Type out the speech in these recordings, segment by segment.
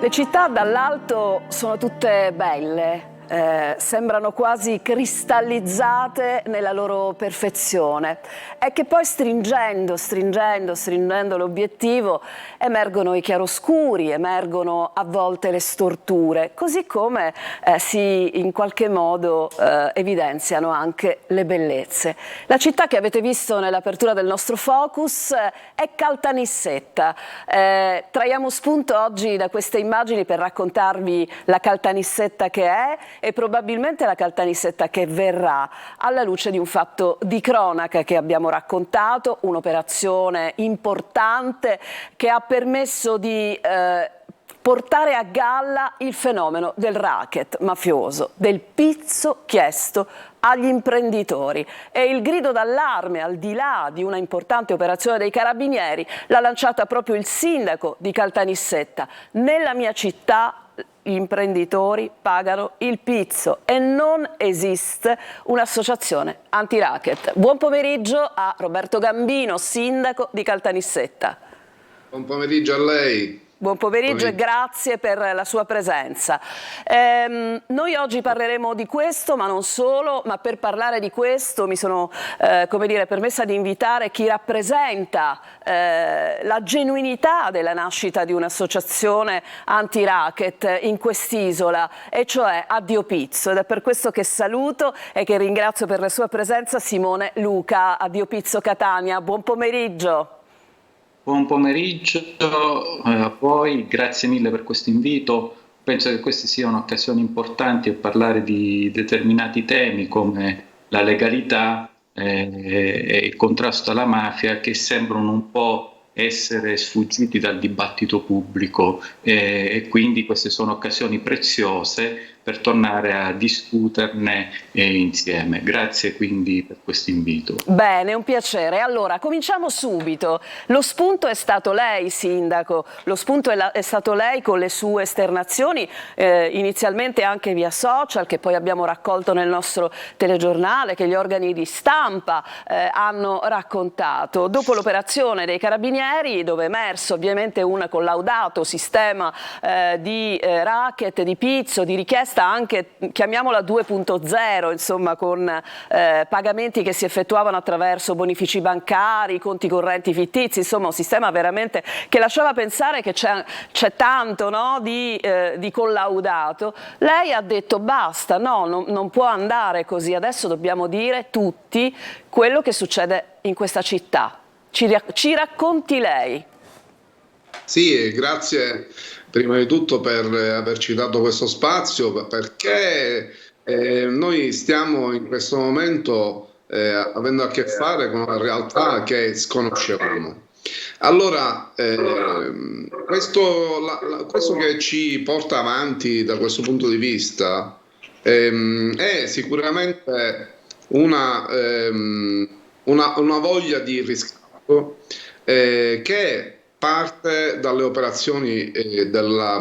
Le città dall'alto sono tutte belle, sembrano quasi cristallizzate nella loro perfezione. È che poi stringendo l'obiettivo emergono i chiaroscuri, emergono a volte le storture, così come in qualche modo evidenziano anche le bellezze. La città che avete visto nell'apertura del nostro Focus è Caltanissetta. Traiamo spunto oggi da queste immagini per raccontarvi la Caltanissetta che è e probabilmente la Caltanissetta che verrà, alla luce di un fatto di cronaca che abbiamo raccontato, un'operazione importante che ha permesso di portare a galla il fenomeno del racket mafioso, del pizzo chiesto agli imprenditori. E il grido d'allarme, al di là di una importante operazione dei carabinieri, l'ha lanciata proprio il sindaco di Caltanissetta. Nella mia città gli imprenditori pagano il pizzo e non esiste un'associazione anti-racket. Buon pomeriggio a Roberto Gambino, sindaco di Caltanissetta. Buon pomeriggio a lei. Buon pomeriggio e grazie per la sua presenza. Noi oggi parleremo di questo, ma non solo, ma per parlare di questo mi sono permessa di invitare chi rappresenta la genuinità della nascita di un'associazione anti-racket in quest'isola, e cioè Addio Pizzo. Ed è per questo che saluto e che ringrazio per la sua presenza Simone Luca, Addio Pizzo Catania. Buon pomeriggio. Buon pomeriggio a voi, grazie mille per questo invito. Penso che queste siano occasioni importanti per parlare di determinati temi come la legalità e il contrasto alla mafia, che sembrano un po' essere sfuggiti dal dibattito pubblico, e quindi queste sono occasioni preziose per tornare a discuterne insieme. Grazie quindi per questo invito. Bene, un piacere. Allora, cominciamo subito. Lo spunto è stato lei, sindaco, lo spunto è stato lei con le sue esternazioni, inizialmente anche via social, che poi abbiamo raccolto nel nostro telegiornale, che gli organi di stampa hanno raccontato. Dopo l'operazione dei carabinieri, dove è emerso ovviamente un collaudato sistema di racket, di pizzo, di richiesta anche, chiamiamola 2.0, insomma, con pagamenti che si effettuavano attraverso bonifici bancari, conti correnti fittizi, insomma un sistema veramente che lasciava pensare che c'è tanto, no, di collaudato. Lei ha detto basta, no, non può andare così, adesso dobbiamo dire tutti quello che succede in questa città. Ci racconti lei. Sì, grazie prima di tutto per averci dato questo spazio, perché noi stiamo in questo momento avendo a che fare con una realtà che sconoscevamo. Allora, questo che ci porta avanti da questo punto di vista è sicuramente una voglia di riscatto che parte dalle operazioni della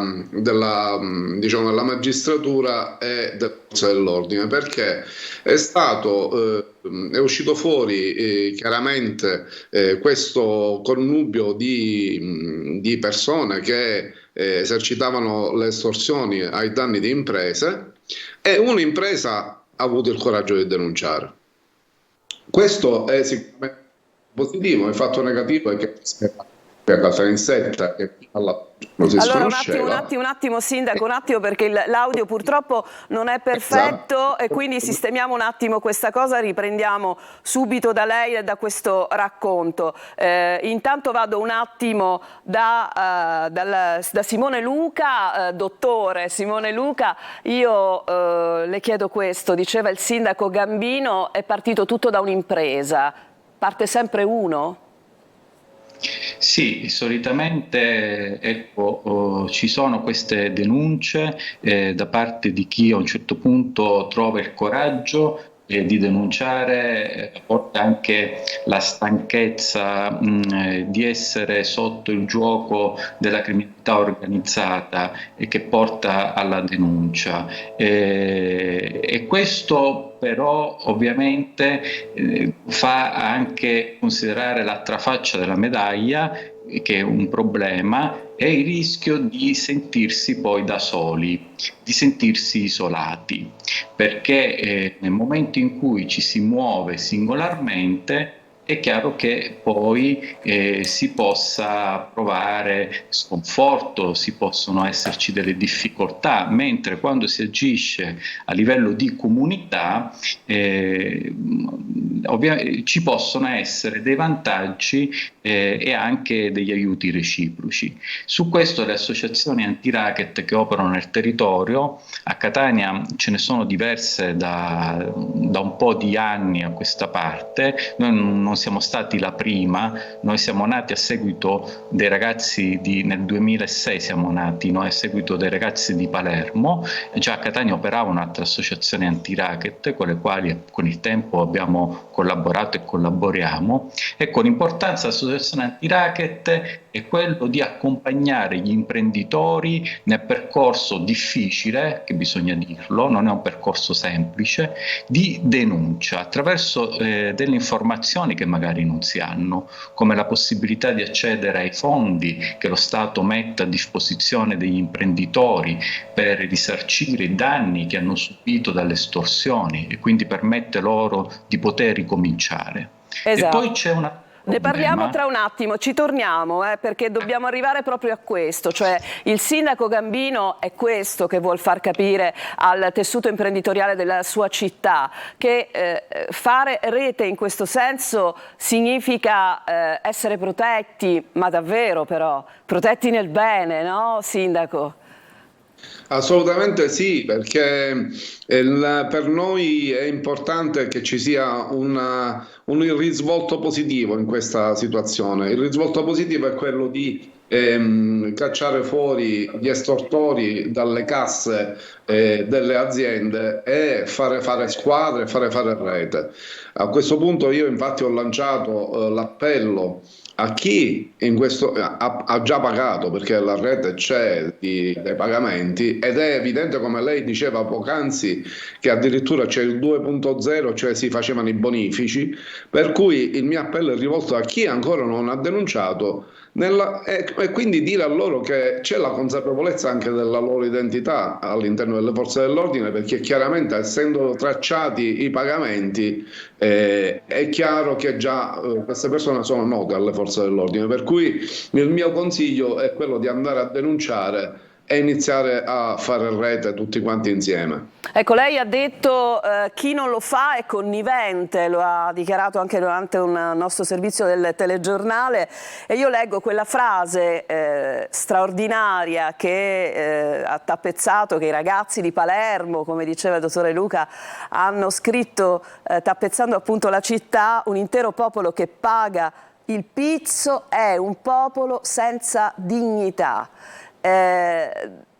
magistratura e delle forze dell'ordine, perché è uscito fuori chiaramente questo connubio di persone che esercitavano le estorsioni ai danni di imprese, e un'impresa ha avuto il coraggio di denunciare. Questo è sicuramente positivo. Il fatto negativo è che per la Caltanissetta, che non si sconosceva. Un attimo sindaco, un attimo, perché l'audio purtroppo non è perfetto, esatto. E quindi sistemiamo un attimo questa cosa, riprendiamo subito da lei e da questo racconto. Intanto vado un attimo da Simone Luca. Dottore Simone Luca, io le chiedo questo, diceva il sindaco Gambino, è partito tutto da un'impresa, parte sempre uno? Sì, solitamente ci sono queste denunce da parte di chi a un certo punto trova il coraggio di denunciare, a volte anche la stanchezza di essere sotto il gioco della criminalità criminalità organizzata e che porta alla denuncia. E questo però ovviamente fa anche considerare l'altra faccia della medaglia, che è un problema, è il rischio di sentirsi poi da soli, di sentirsi isolati, perché nel momento in cui ci si muove singolarmente è chiaro che poi si possa provare sconforto, si possono esserci delle difficoltà, mentre quando si agisce a livello di comunità ci possono essere dei vantaggi e anche degli aiuti reciproci. Su questo le associazioni anti-racket che operano nel territorio, a Catania ce ne sono diverse da un po' di anni a questa parte. Noi non siamo stati la prima, noi siamo nati a seguito dei ragazzi nel 2006 siamo nati, noi a seguito dei ragazzi di Palermo. Già a Catania operava un'altra associazione anti-racket con le quali con il tempo abbiamo collaborato e collaboriamo. Ecco, l'importanza dell'associazione anti-racket è quello di accompagnare gli imprenditori nel percorso difficile, che bisogna dirlo, non è un percorso semplice, di denuncia attraverso delle informazioni che magari non si hanno, come la possibilità di accedere ai fondi che lo Stato mette a disposizione degli imprenditori per risarcire i danni che hanno subito dalle estorsioni e quindi permette loro di poter ricominciare. Esatto. E poi c'è una Ne parliamo tra un attimo, ci torniamo perché dobbiamo arrivare proprio a questo, cioè il sindaco Gambino è questo che vuol far capire al tessuto imprenditoriale della sua città, che fare rete in questo senso significa essere protetti, ma davvero però, protetti nel bene, no sindaco? Assolutamente sì, perché per noi è importante che ci sia un risvolto positivo in questa situazione. Il risvolto positivo è quello di cacciare fuori gli estortori dalle casse delle aziende e fare squadre, fare rete. A questo punto io infatti ho lanciato l'appello a chi ha già pagato, perché la rete c'è dei pagamenti, ed è evidente, come lei diceva poc'anzi, che addirittura c'è il 2.0, cioè si facevano i bonifici, per cui il mio appello è rivolto a chi ancora non ha denunciato e quindi dire a loro che c'è la consapevolezza anche della loro identità all'interno delle forze dell'ordine, perché chiaramente essendo tracciati i pagamenti è chiaro che già queste persone sono note alle forze dell'ordine, per cui il mio consiglio è quello di andare a denunciare e iniziare a fare rete tutti quanti insieme. Ecco, lei ha detto chi non lo fa è connivente, lo ha dichiarato anche durante un nostro servizio del telegiornale, e io leggo quella frase straordinaria che ha tappezzato, che i ragazzi di Palermo, come diceva il dottore Luca, hanno scritto tappezzando appunto la città: un intero popolo che paga il pizzo è un popolo senza dignità.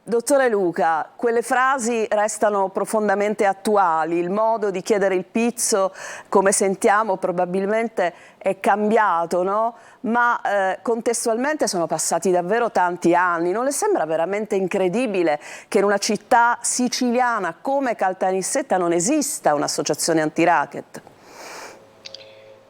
Dottore Luca, quelle frasi restano profondamente attuali, il modo di chiedere il pizzo, come sentiamo, probabilmente è cambiato, no? Ma contestualmente sono passati davvero tanti anni. Non le sembra veramente incredibile che in una città siciliana come Caltanissetta non esista un'associazione anti-racket?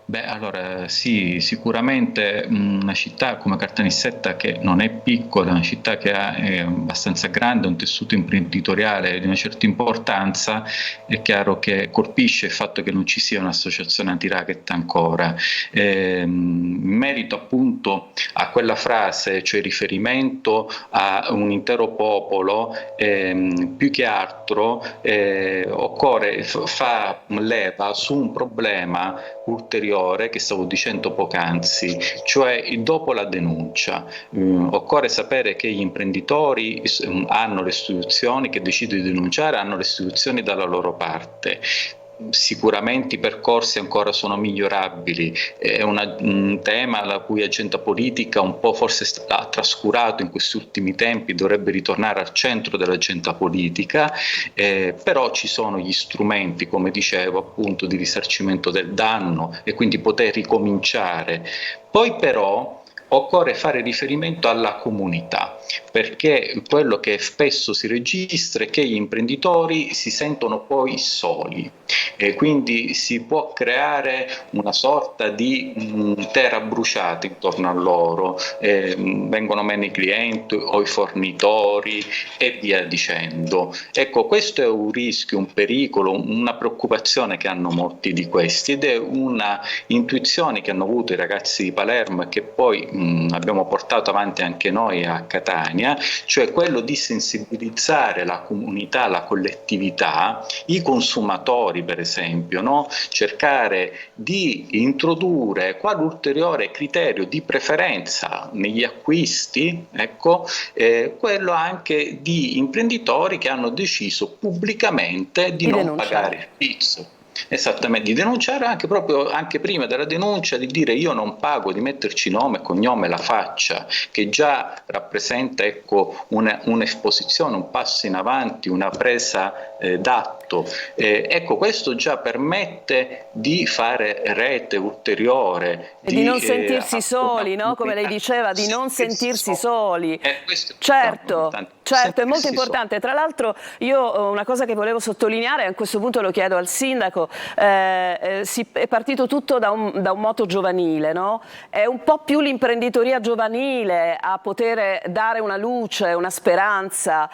Beh, allora sì, sicuramente una città come Caltanissetta, che non è piccola, è una città che è abbastanza grande, un tessuto imprenditoriale di una certa importanza, è chiaro che colpisce il fatto che non ci sia un'associazione anti-racket ancora. In merito appunto a quella frase, cioè riferimento a un intero popolo, più che altro occorre fare leva su un problema ulteriore che stavo dicendo poc'anzi, cioè dopo la denuncia. Occorre sapere che gli imprenditori hanno le istituzioni che decidono di denunciare, hanno le istituzioni dalla loro parte. Sicuramente i percorsi ancora sono migliorabili, è un tema la cui agenda politica un po' forse ha trascurato in questi ultimi tempi, dovrebbe ritornare al centro dell'agenda politica, però ci sono gli strumenti, come dicevo appunto, di risarcimento del danno e quindi poter ricominciare. Poi però occorre fare riferimento alla comunità, perché quello che spesso si registra è che gli imprenditori si sentono poi soli e quindi si può creare una sorta di terra bruciata intorno a loro, vengono meno i clienti o i fornitori e via dicendo. Ecco, questo è un rischio, un pericolo, una preoccupazione che hanno molti di questi, ed è una intuizione che hanno avuto i ragazzi di Palermo e che poi abbiamo portato avanti anche noi a Catania, cioè quello di sensibilizzare la comunità, la collettività, i consumatori per esempio, no? Cercare di introdurre quale ulteriore criterio di preferenza negli acquisti, ecco, quello anche di imprenditori che hanno deciso pubblicamente di non pagare il pizzo. Esattamente, di denunciare anche prima della denuncia, di dire io non pago, di metterci nome, cognome, la faccia, che già rappresenta, ecco, un'esposizione, un passo in avanti, una presa d'atto. Ecco, questo già permette di fare rete ulteriore. E di non sentirsi soli, no? Come lei diceva, di non sentirsi soli. Certo, certo, è molto importante. Tra l'altro io una cosa che volevo sottolineare, a questo punto lo chiedo al sindaco, è partito tutto da un moto giovanile, no? È un po' più l'imprenditoria giovanile a poter dare una luce, una speranza,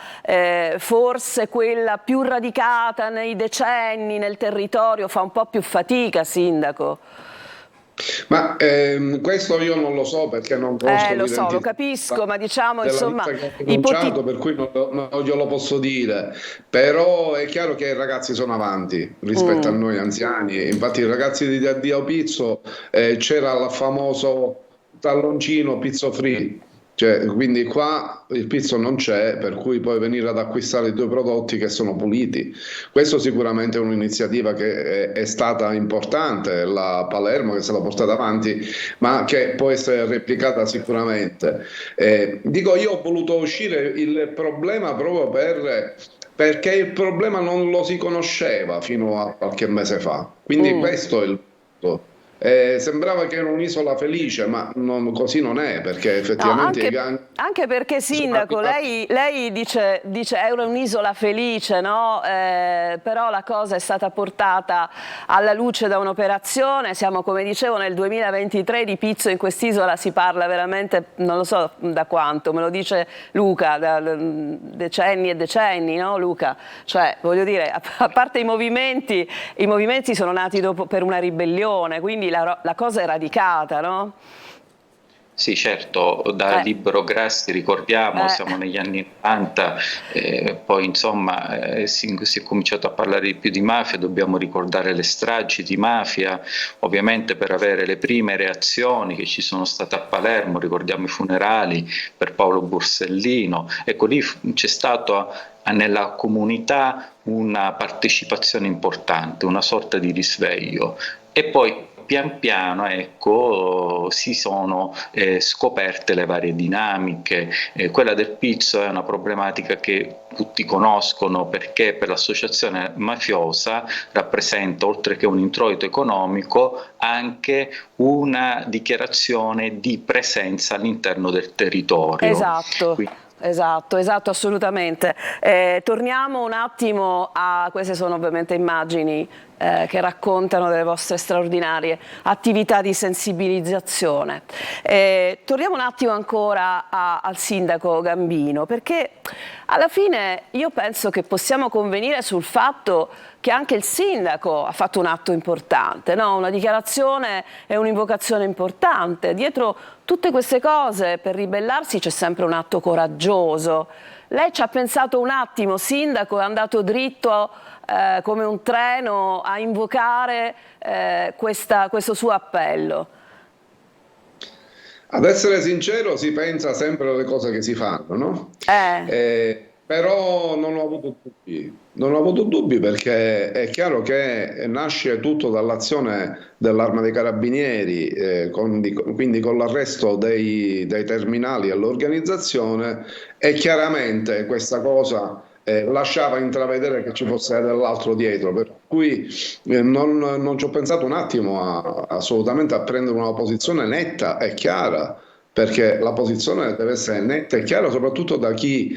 forse quella più radicata nei decenni, nel territorio, fa un po' più fatica, sindaco. Ma questo io non lo so perché non conosco lo so, lo capisco, ma diciamo insomma per cui non glielo posso dire, però è chiaro che i ragazzi sono avanti rispetto a noi anziani. Infatti i ragazzi di Addio Pizzo c'era il famoso talloncino pizzo free. Cioè, quindi qua il pizzo non c'è, per cui puoi venire ad acquistare i tuoi prodotti che sono puliti. Questo sicuramente è un'iniziativa che è stata importante, la Palermo che se l'ha portata avanti, ma che può essere replicata sicuramente. Dico, io ho voluto uscire il problema proprio perché il problema non lo si conosceva fino a qualche mese fa. Quindi questo è il punto. Sembrava che era un'isola felice, ma così non è, perché effettivamente anche perché, sindaco, lei dice era un'isola felice, no? Però la cosa è stata portata alla luce da un'operazione. Siamo, come dicevo, nel 2023, di pizzo in quest'isola si parla veramente, non lo so da quanto, me lo dice Luca, da decenni e decenni, no Luca? Cioè, voglio dire, a parte i movimenti sono nati dopo per una ribellione, quindi la cosa è radicata, no? Sì, certo, da Libero Grassi ricordiamo, siamo negli anni 90, poi insomma si è cominciato a parlare più di mafia, dobbiamo ricordare le stragi di mafia, ovviamente per avere le prime reazioni che ci sono state a Palermo, ricordiamo i funerali per Paolo Borsellino, ecco lì c'è stato nella comunità una partecipazione importante, una sorta di risveglio, e poi pian piano, ecco, si sono scoperte le varie dinamiche. Quella del pizzo è una problematica che tutti conoscono, perché per l'associazione mafiosa rappresenta, oltre che un introito economico, anche una dichiarazione di presenza all'interno del territorio. Esatto. Esatto, assolutamente. Torniamo un attimo a queste, sono ovviamente immagini che raccontano delle vostre straordinarie attività di sensibilizzazione. Torniamo un attimo ancora al sindaco Gambino, perché alla fine io penso che possiamo convenire sul fatto che anche il sindaco ha fatto un atto importante, no? Una dichiarazione e un'invocazione importante. Dietro tutte queste cose, per ribellarsi c'è sempre un atto coraggioso. Lei ci ha pensato un attimo, sindaco, è andato dritto come un treno a invocare questo suo appello. Ad essere sincero, si pensa sempre alle cose che si fanno, no? Però non ho avuto dubbi. Non ho avuto dubbi perché è chiaro che nasce tutto dall'azione dell'Arma dei Carabinieri, quindi con l'arresto dei terminali all'organizzazione, e chiaramente questa cosa lasciava intravedere che ci fosse dell'altro dietro, per cui non ci ho pensato un attimo assolutamente a prendere una posizione netta e chiara, perché la posizione deve essere netta e chiara, soprattutto da chi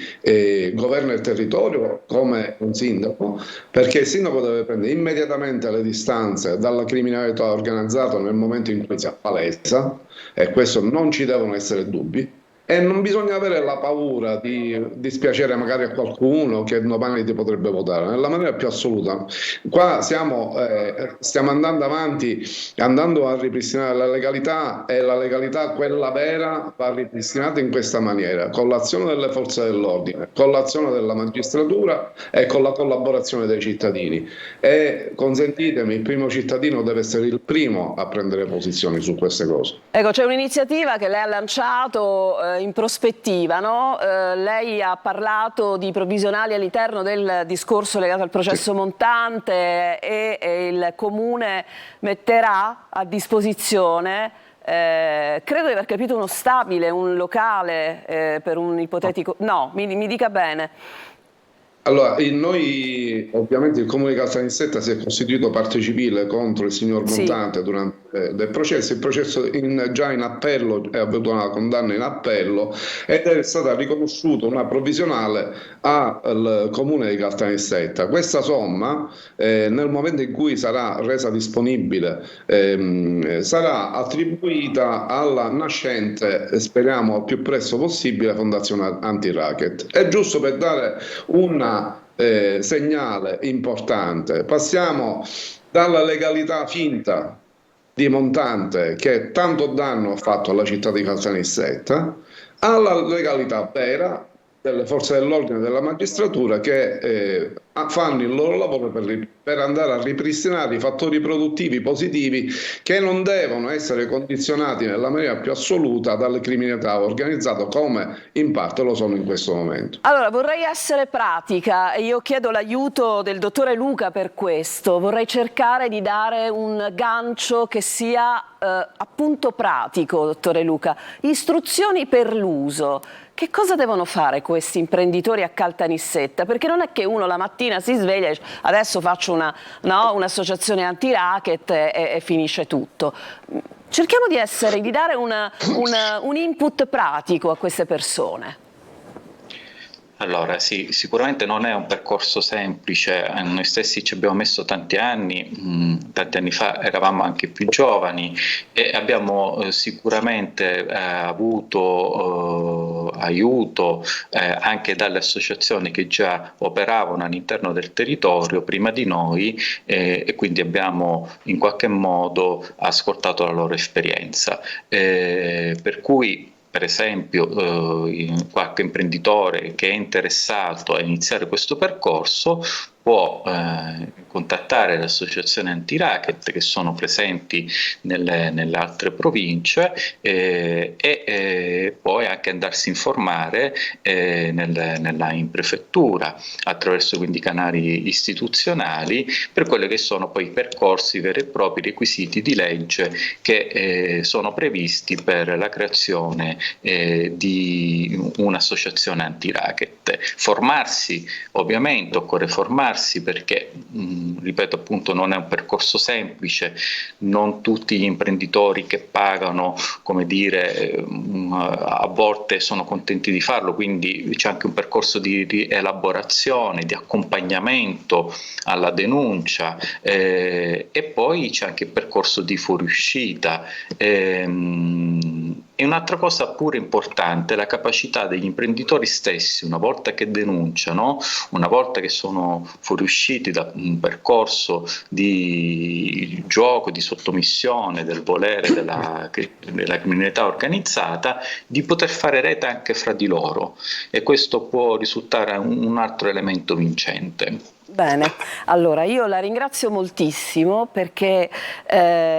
governa il territorio come un sindaco, perché il sindaco deve prendere immediatamente le distanze dalla criminalità organizzata nel momento in cui si appalesa, e questo non ci devono essere dubbi. E non bisogna avere la paura di dispiacere magari a qualcuno che domani ti potrebbe votare, nella maniera più assoluta. Qua stiamo andando avanti, andando a ripristinare la legalità, e la legalità, quella vera, va ripristinata in questa maniera, con l'azione delle forze dell'ordine, con l'azione della magistratura e con la collaborazione dei cittadini. E consentitemi, il primo cittadino deve essere il primo a prendere posizioni su queste cose. Ecco, c'è un'iniziativa che lei ha lanciato in prospettiva, no? Lei ha parlato di provvisionali all'interno del discorso legato al processo montante, e il Comune metterà a disposizione, credo di aver capito, uno stabile, un locale per un ipotetico... No, mi dica bene. Allora, noi ovviamente il Comune di Caltanissetta si è costituito parte civile contro il signor Montante durante il processo già in appello, è avvenuta una condanna in appello ed è stata riconosciuta una provvisionale al Comune di Caltanissetta. Questa somma, nel momento in cui sarà resa disponibile, sarà attribuita alla nascente, speriamo al più presto possibile, Fondazione Anti-Racket. È giusto per dare un segnale importante. Passiamo dalla legalità finta di Montante, che tanto danno ha fatto alla città di Caltanissetta, alla legalità vera delle forze dell'ordine e della magistratura, che fanno il loro lavoro per andare a ripristinare i fattori produttivi positivi che non devono essere condizionati nella maniera più assoluta dalle criminalità organizzate, come in parte lo sono in questo momento. Allora, vorrei essere pratica e io chiedo l'aiuto del dottore Luca per questo. Vorrei cercare di dare un gancio che sia appunto pratico, dottore Luca. Istruzioni per l'uso. Che cosa devono fare questi imprenditori a Caltanissetta? Perché non è che uno la mattina si sveglia e dice adesso faccio un'associazione anti-racket e finisce tutto. Cerchiamo di dare un input pratico a queste persone. Allora sì, sicuramente non è un percorso semplice, noi stessi ci abbiamo messo tanti anni fa eravamo anche più giovani e abbiamo sicuramente avuto aiuto anche dalle associazioni che già operavano all'interno del territorio prima di noi e quindi abbiamo in qualche modo ascoltato la loro esperienza, per cui per esempio qualche imprenditore che è interessato a iniziare questo percorso può contattare le associazioni anti-racket che sono presenti nelle altre province e poi anche andarsi a informare in prefettura attraverso quindi canali istituzionali per quelli che sono poi i percorsi veri e propri, requisiti di legge che sono previsti per la creazione di un'associazione anti-racket. Formarsi, ovviamente occorre formarsi perché, ripeto appunto, non è un percorso semplice, non tutti gli imprenditori che pagano, come dire, a volte sono contenti di farlo, quindi c'è anche un percorso di elaborazione, di accompagnamento alla denuncia e poi c'è anche il percorso di fuoriuscita. E un'altra cosa pure importante è la capacità degli imprenditori stessi, una volta che denunciano, una volta che sono fuoriusciti da un percorso di gioco, di sottomissione del volere della criminalità organizzata, di poter fare rete anche fra di loro, e questo può risultare un altro elemento vincente. Bene, allora io la ringrazio moltissimo perché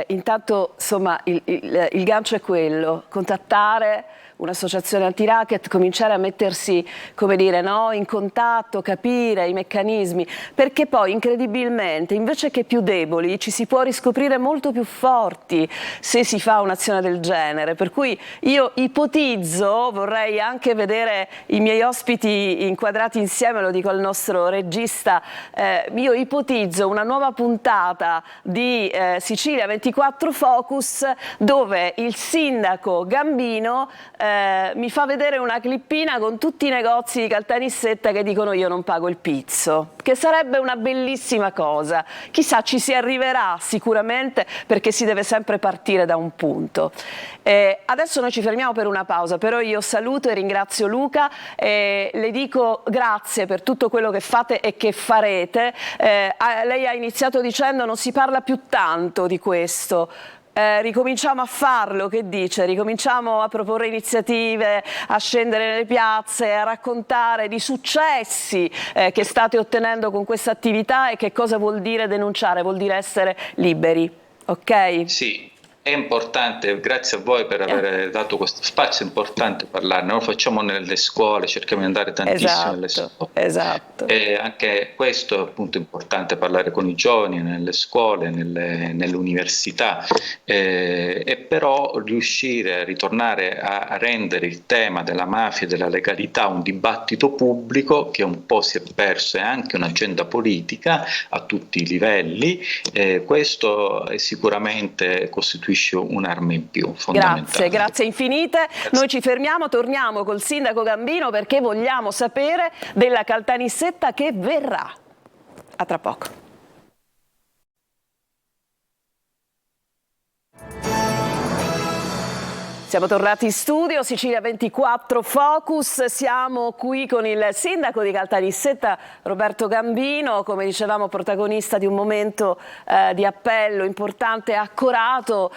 intanto insomma il gancio è quello, contattare un'associazione anti-racket, cominciare a mettersi, come dire, no, in contatto, capire i meccanismi, perché poi incredibilmente invece che più deboli ci si può riscoprire molto più forti se si fa un'azione del genere, per cui io ipotizzo, vorrei anche vedere i miei ospiti inquadrati insieme, lo dico al nostro regista io ipotizzo una nuova puntata di Sicilia 24 Focus dove il sindaco Gambino mi fa vedere una clippina con tutti i negozi di Caltanissetta che dicono io non pago il pizzo, che sarebbe una bellissima cosa. Chissà, ci si arriverà sicuramente, perché si deve sempre partire da un punto. Adesso noi ci fermiamo per una pausa, però io saluto e ringrazio Luca, le dico grazie per tutto quello che fate e che farete. Lei ha iniziato dicendo non si parla più tanto di questo. Ricominciamo a farlo, che dice? Ricominciamo a proporre iniziative, a scendere nelle piazze, a raccontare di successi che state ottenendo con questa attività e che cosa vuol dire denunciare, vuol dire essere liberi, ok? Sì. È importante, grazie a voi per aver dato questo spazio, è importante parlarne, lo facciamo nelle scuole, cerchiamo di andare tantissimo nelle scuole. Esatto. E anche questo è appunto importante, parlare con i giovani nelle scuole, nelle università, e però riuscire a ritornare a rendere il tema della mafia e della legalità un dibattito pubblico che un po' si è perso, e anche un'agenda politica a tutti i livelli, questo è sicuramente costituisce un'arma in più fondamentale. Grazie infinite. Grazie. Noi ci fermiamo, torniamo col sindaco Gambino perché vogliamo sapere della Caltanissetta che verrà. A tra poco. Siamo tornati in studio, Sicilia 24 Focus, siamo qui con il sindaco di Caltanissetta Roberto Gambino, come dicevamo protagonista di un momento di appello importante e accorato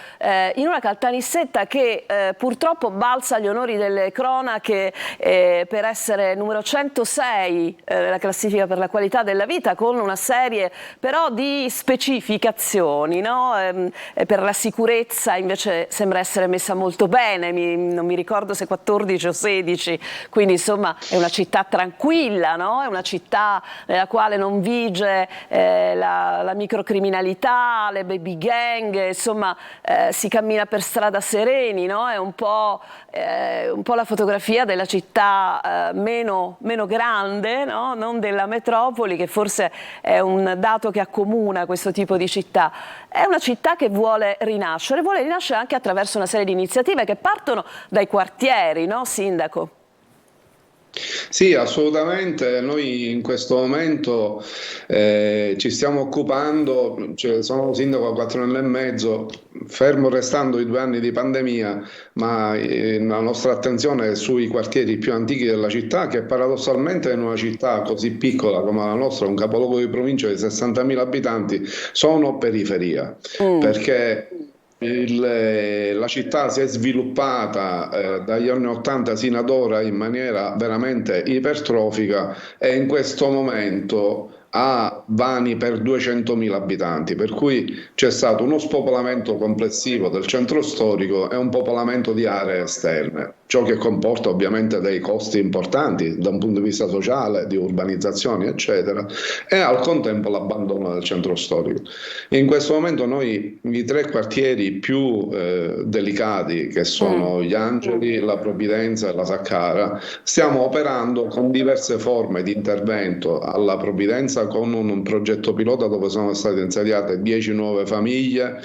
in una Caltanissetta che purtroppo balza agli onori delle cronache per essere numero 106 nella classifica per la qualità della vita, con una serie però di specificazioni, no? Per la sicurezza invece sembra essere messa molto bene. Non mi ricordo se 14 o 16, quindi insomma è una città tranquilla, no? È una città nella quale non vige la microcriminalità, le baby gang, insomma si cammina per strada sereni, no? È un po' la fotografia della città meno grande, no? Non della metropoli, che forse è un dato che accomuna questo tipo di città. È una città che vuole rinascere anche attraverso una serie di iniziative che partono dai quartieri, no, sindaco? Sì, assolutamente. Noi in questo momento ci stiamo occupando, cioè, sono sindaco a 4 anni e mezzo, fermo restando i 2 anni di pandemia, ma la nostra attenzione è sui quartieri più antichi della città, che paradossalmente in una città così piccola come la nostra, un capoluogo di provincia di 60.000 abitanti, sono periferia, perché la città si è sviluppata dagli anni 80 sino ad ora in maniera veramente ipertrofica e in questo momento ha vani per 200.000 abitanti, per cui c'è stato uno spopolamento complessivo del centro storico e un popolamento di aree esterne, ciò che comporta ovviamente dei costi importanti da un punto di vista sociale, di urbanizzazione eccetera, e al contempo l'abbandono del centro storico. In questo momento noi i 3 quartieri più delicati, che sono gli Angeli, la Provvidenza e la Saccara, stiamo operando con diverse forme di intervento. Alla Provvidenza con un progetto pilota dove sono state insediate 10 nuove famiglie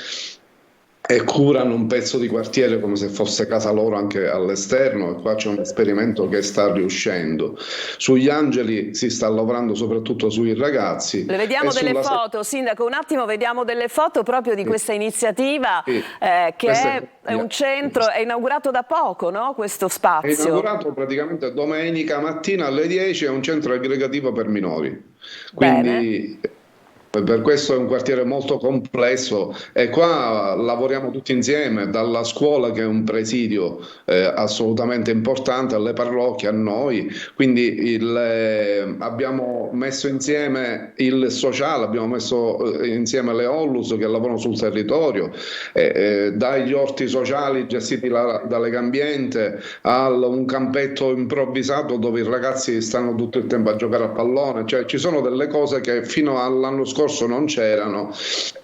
e curano un pezzo di quartiere come se fosse casa loro anche all'esterno, e qua c'è un esperimento che sta riuscendo. Sugli Angeli si sta lavorando soprattutto sui ragazzi. Le vediamo delle foto, sindaco, un attimo, vediamo delle foto proprio di questa iniziativa che è un centro, è inaugurato da poco, no? Questo spazio. È inaugurato praticamente domenica mattina alle 10, è un centro aggregativo per minori. Quindi per questo è un quartiere molto complesso e qua lavoriamo tutti insieme, dalla scuola che è un presidio assolutamente importante, alle parrocchie, a noi, quindi abbiamo messo insieme il sociale, abbiamo messo insieme le Onlus che lavorano sul territorio, dagli orti sociali gestiti da Legambiente a un campetto improvvisato dove i ragazzi stanno tutto il tempo a giocare a pallone, cioè ci sono delle cose che fino all'anno scorso scorso non c'erano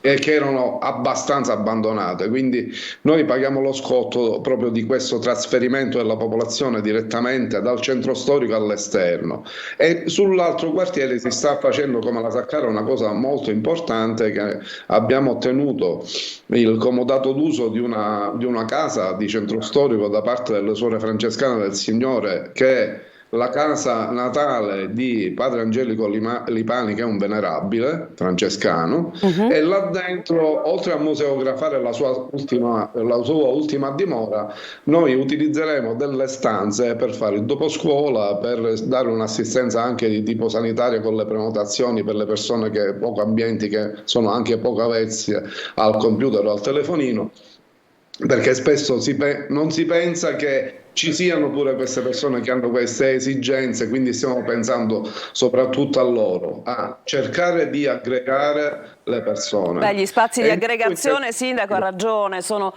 e che erano abbastanza abbandonate. Quindi noi paghiamo lo scotto proprio di questo trasferimento della popolazione direttamente dal centro storico all'esterno. E sull'altro quartiere si sta facendo, come la Saccara, una cosa molto importante, che abbiamo ottenuto il comodato d'uso di una casa di centro storico da parte delle suore francescane del Signore, che è la casa natale di padre Angelico Lipani, che è un venerabile francescano, e là dentro, oltre a museografare la sua ultima dimora, noi utilizzeremo delle stanze per fare il doposcuola, per dare un'assistenza anche di tipo sanitaria con le prenotazioni per le persone poco ambienti, che sono anche poco avvezze al computer o al telefonino, perché spesso non si pensa che ci siano pure queste persone che hanno queste esigenze, quindi stiamo pensando soprattutto a loro, a cercare di aggregare le persone. Beh, gli spazi di aggregazione, Sindaco, ha ragione, sono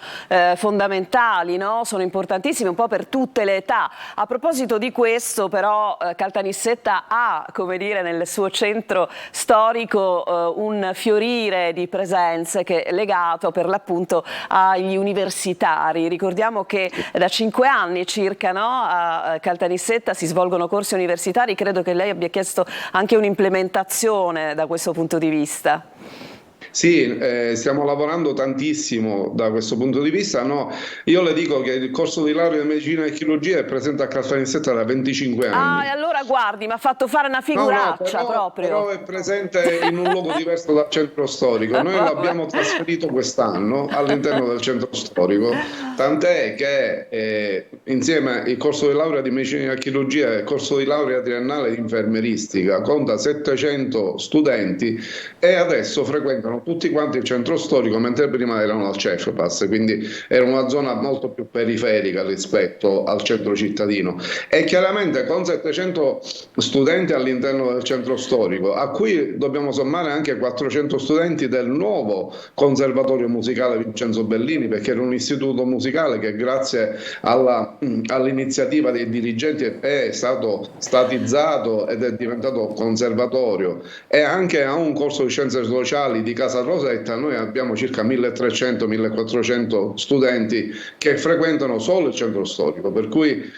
fondamentali, no? Sono importantissimi un po' per tutte le età. A proposito di questo, però, Caltanissetta ha, come dire, nel suo centro storico un fiorire di presenze che è legato per l'appunto agli universitari. Ricordiamo che da 5 anni circa, no, a Caltanissetta si svolgono corsi universitari. Credo che lei abbia chiesto anche un'implementazione da questo punto di vista. Sì, stiamo lavorando tantissimo da questo punto di vista. No, io le dico che il corso di laurea in medicina e chirurgia è presente a Caltanissetta da 25 anni. Ah, e allora guardi, mi ha fatto fare una figuraccia proprio. Però è presente in un luogo diverso dal centro storico. Noi l'abbiamo trasferito quest'anno all'interno del centro storico, tant'è che insieme il corso di laurea di medicina e chirurgia e il corso di laurea triennale di infermieristica conta 700 studenti e adesso frequentano tutti quanti il centro storico, mentre prima erano al CEFPAS, quindi era una zona molto più periferica rispetto al centro cittadino. E chiaramente con 700 studenti all'interno del centro storico, a cui dobbiamo sommare anche 400 studenti del nuovo Conservatorio Musicale Vincenzo Bellini, perché era un istituto musicale che grazie all'iniziativa dei dirigenti è stato statizzato ed è diventato conservatorio, e anche a un corso di scienze sociali di Casa Rosetta. Noi abbiamo circa 1300-1400 studenti che frequentano solo il centro storico, per cui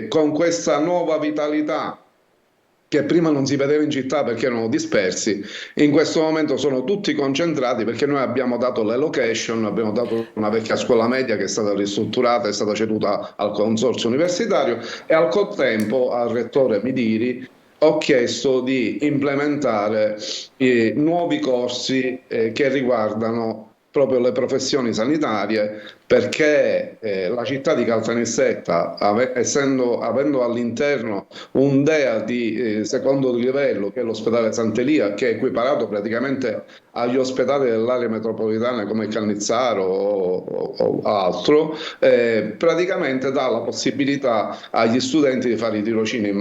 con questa nuova vitalità che prima non si vedeva in città perché erano dispersi, in questo momento sono tutti concentrati, perché noi abbiamo dato le location, abbiamo dato una vecchia scuola media che è stata ristrutturata, è stata ceduta al consorzio universitario, e al contempo al rettore Midiri ho chiesto di implementare nuovi corsi che riguardano proprio le professioni sanitarie, perché la città di Caltanissetta, avendo all'interno un DEA di secondo livello, che è l'ospedale Sant'Elia, che è equiparato praticamente agli ospedali dell'area metropolitana come il Cannizzaro o altro, praticamente dà la possibilità agli studenti di fare i tirocini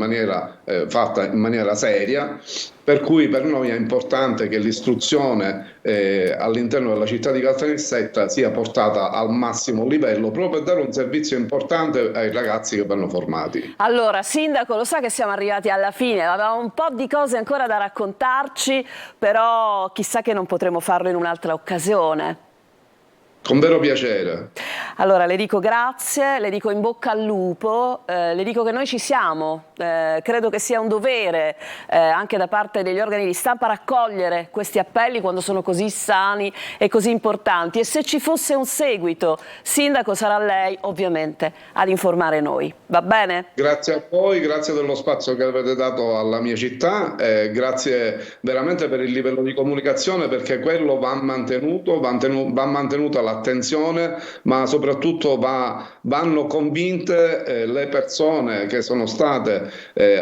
fatta in maniera seria, per cui per noi è importante che l'istruzione all'interno della città di Caltanissetta sia portata al massimo livello, proprio per dare un servizio importante ai ragazzi che vanno formati. Allora, Sindaco, lo sa che siamo arrivati alla fine, avevamo un po' di cose ancora da raccontarci, però chissà che non potremo farlo in un'altra occasione. Con vero piacere. Allora le dico grazie, le dico in bocca al lupo, le dico che noi ci siamo, credo che sia un dovere anche da parte degli organi di stampa raccogliere questi appelli quando sono così sani e così importanti, e se ci fosse un seguito, Sindaco, sarà lei ovviamente ad informare noi, va bene? Grazie a voi, grazie dello spazio che avete dato alla mia città, grazie veramente per il livello di comunicazione, perché quello va mantenuto, va mantenuta l'attenzione, ma soprattutto vanno convinte le persone che sono state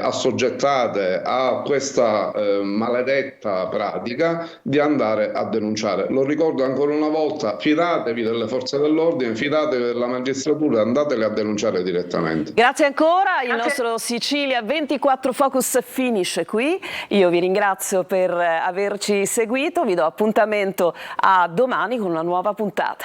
assoggettate a questa maledetta pratica di andare a denunciare. Lo ricordo ancora una volta: fidatevi delle forze dell'ordine, fidatevi della magistratura, andatele a denunciare direttamente. Grazie ancora, il nostro Sicilia 24 Focus finisce qui, io vi ringrazio per averci seguito, vi do appuntamento a domani con una nuova puntata.